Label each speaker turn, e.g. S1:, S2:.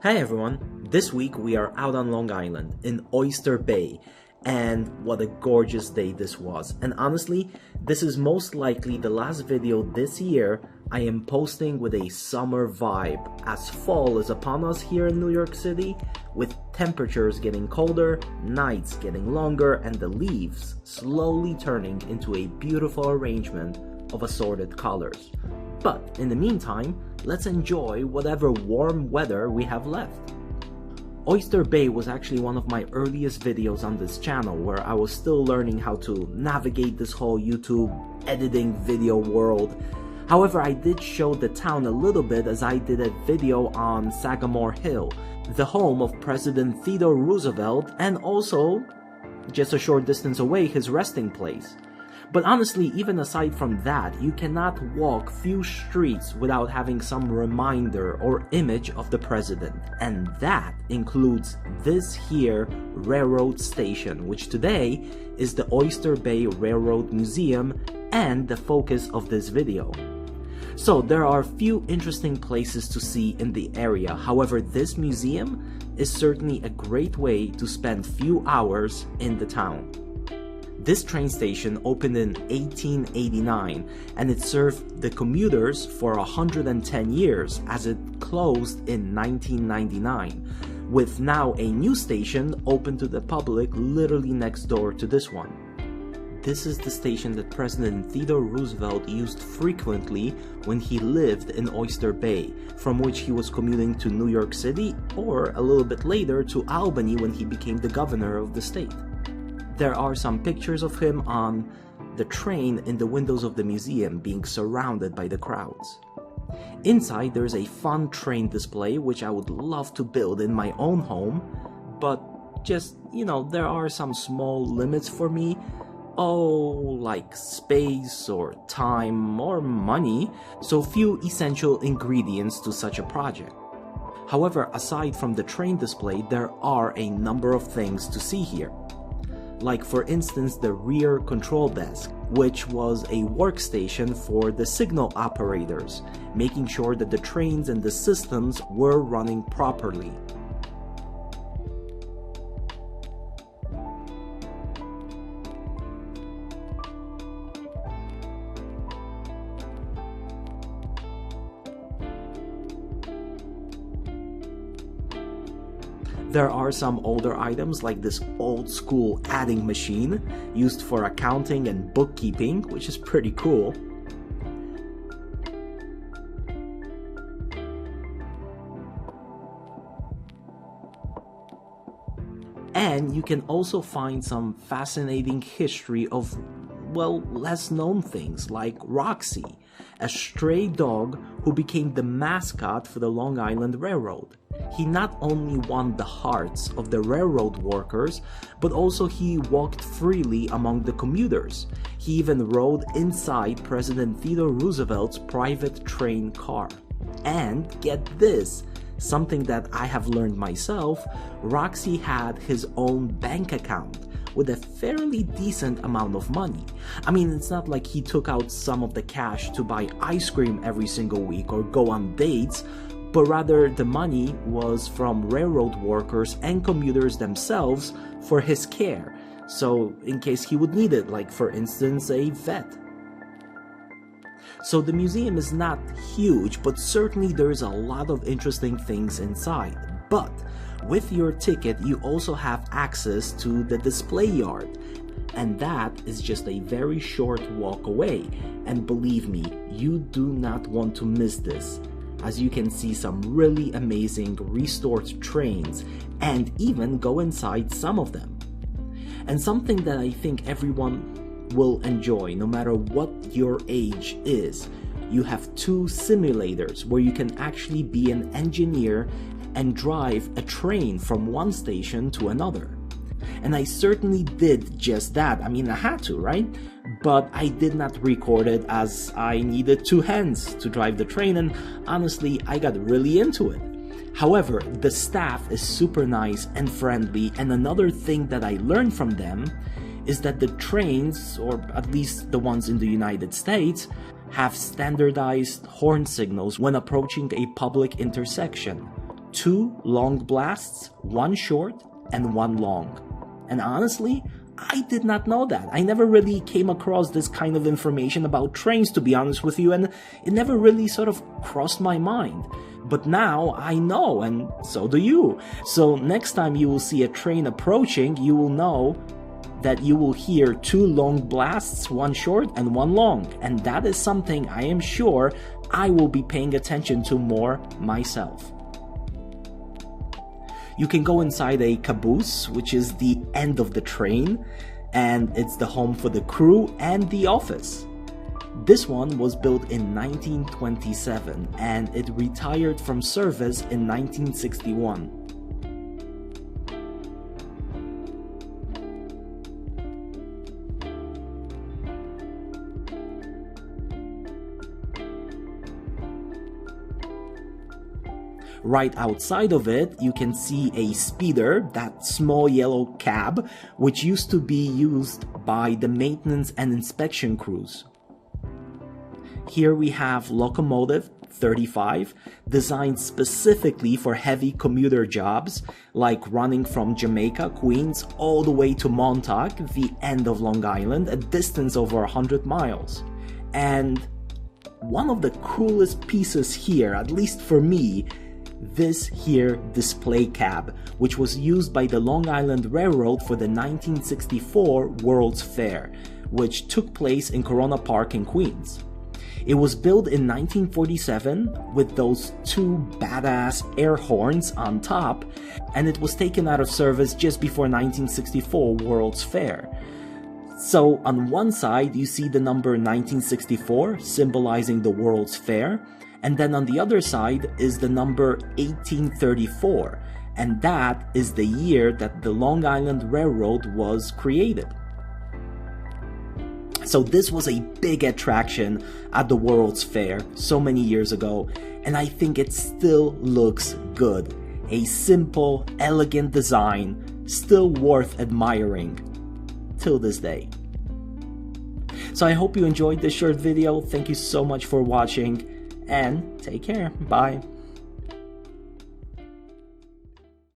S1: Hi everyone, this week we are out on Long Island in Oyster Bay, and what a gorgeous day this was. And honestly, this is most likely the last video this year I am posting with a summer vibe, as fall is upon us here in New York City, with temperatures getting colder, nights getting longer, and the leaves slowly turning into a beautiful arrangement of assorted colors. But in the meantime, let's enjoy whatever warm weather we have left. Oyster Bay was actually one of my earliest videos on this channel, where I was still learning how to navigate this whole YouTube editing video world. However, I did show the town a little bit, as I did a video on Sagamore Hill, the home of President Theodore Roosevelt, and also, just a short distance away, his resting place. But honestly, even aside from that, you cannot walk few streets without having some reminder or image of the president. And that includes this here railroad station, which today is the Oyster Bay Railroad Museum and the focus of this video. So there are a few interesting places to see in the area. However, this museum is certainly a great way to spend few hours in the town. This train station opened in 1889, and it served the commuters for 110 years, as it closed in 1999, with now a new station open to the public literally next door to this one. This is the station that President Theodore Roosevelt used frequently when he lived in Oyster Bay, from which he was commuting to New York City, or a little bit later to Albany when he became the governor of the state. There are some pictures of him on the train in the windows of the museum, being surrounded by the crowds. Inside, there's a fun train display which I would love to build in my own home, but just, there are some small limits for me. Like space or time or money, so few essential ingredients to such a project. However, aside from the train display, there are a number of things to see here. Like, for instance, the rear control desk, which was a workstation for the signal operators, making sure that the trains and the systems were running properly. There are some older items, like this old school adding machine used for accounting and bookkeeping, which is pretty cool. And you can also find some fascinating history of, less known things, like Roxy, a stray dog who became the mascot for the Long Island Railroad. He not only won the hearts of the railroad workers, but also he walked freely among the commuters. He even rode inside President Theodore Roosevelt's private train car. And get this, something that I have learned myself, Roxy had his own bank account with a fairly decent amount of money. I mean, it's not like he took out some of the cash to buy ice cream every single week or go on dates, but rather the money was from railroad workers and commuters themselves for his care, so in case he would need it, like for instance a vet. So the museum is not huge, but certainly there's a lot of interesting things inside. But with your ticket, you also have access to the display yard, and that is just a very short walk away. And believe me, you do not want to miss this, as you can see some really amazing restored trains and even go inside some of them. And something that I think everyone will enjoy, no matter what your age is, you have two simulators where you can actually be an engineer and drive a train from one station to another. And I certainly did just that. I mean, I had to, right? But I did not record it, as I needed two hands to drive the train, and honestly, I got really into it. However, the staff is super nice and friendly, and another thing that I learned from them is that the trains, or at least the ones in the United States, have standardized horn signals when approaching a public intersection, 2 long blasts, 1 short, and 1 long. And honestly, I did not know that. I never really came across this kind of information about trains, to be honest with you, and it never really sort of crossed my mind. But now I know, and so do you. So next time you will see a train approaching, you will know that you will hear 2 long blasts, 1 short and 1 long. And that is something I am sure I will be paying attention to more myself. You can go inside a caboose, which is the end of the train, and it's the home for the crew and the office. This one was built in 1927 and it retired from service in 1961. Right outside of it, you can see a speeder, that small yellow cab, which used to be used by the maintenance and inspection crews. Here we have locomotive 35, designed specifically for heavy commuter jobs, like running from Jamaica, Queens, all the way to Montauk, the end of Long Island, a distance over 100 miles. And one of the coolest pieces here, at least for me, this here display cab, which was used by the Long Island Railroad for the 1964 World's Fair, which took place in Corona Park in Queens. It was built in 1947 with those 2 badass air horns on top, and it was taken out of service just before 1964 World's Fair. So on one side you see the number 1964 symbolizing the World's Fair, and then on the other side is the number 1834, and that is the year that the Long Island Railroad was created. So this was a big attraction at the World's Fair so many years ago, and I think it still looks good. A simple, elegant design, still worth admiring till this day. So I hope you enjoyed this short video. Thank you so much for watching, and take care. Bye.